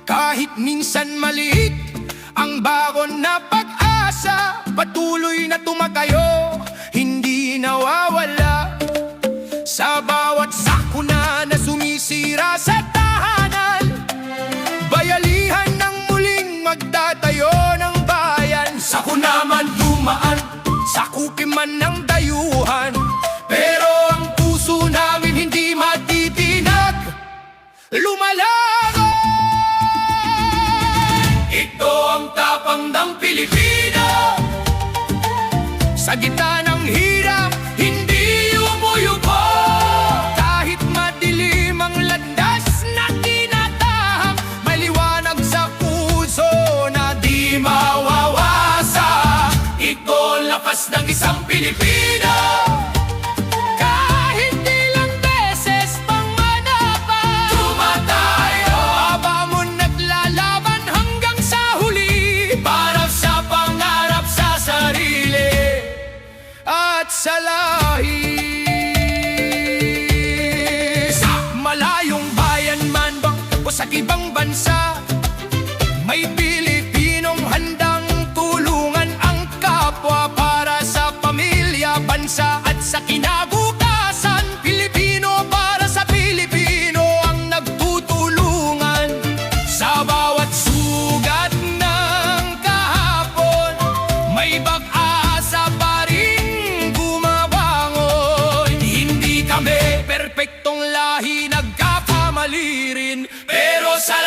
Kahit minsan maliit ang bagon na pag-asa, patuloy na tumatayo, hindi nawawala. Sa bawat sakuna na sumisira sa tahanan, bayalihan ng muling magtatayo ng bayan. Sakuna man dumaan, sakupi man ng dayuhan, pero ang puso namin hindi matitinag, lumalago. Ito ang tapang ng Pilipino, sa gitna ng hirap, hindi umuyuko. Kahit madilim ang landas na tinatahak, may liwanag sa puso na di mawawasak. Ito ang lakas ng isang Pilipino, kahit ilang beses pang manapan, tumatayo, habang naglalaban hanggang sa huli, para sa pangarap sa sarili at sa lahi. Sa malayong bayan man bang o sa ibang bansa, may Pilipinong handang tulungan ang kapwa para sa pamilya, bansa at sa kinabukasan. Pilipino para sa Pilipino ang nagtutulungan. Sa bawat sugat ng kahapon, may pag-asa pa rin gumabangon. Hindi kami perpektong lahi, nagkakamali rin, pero sa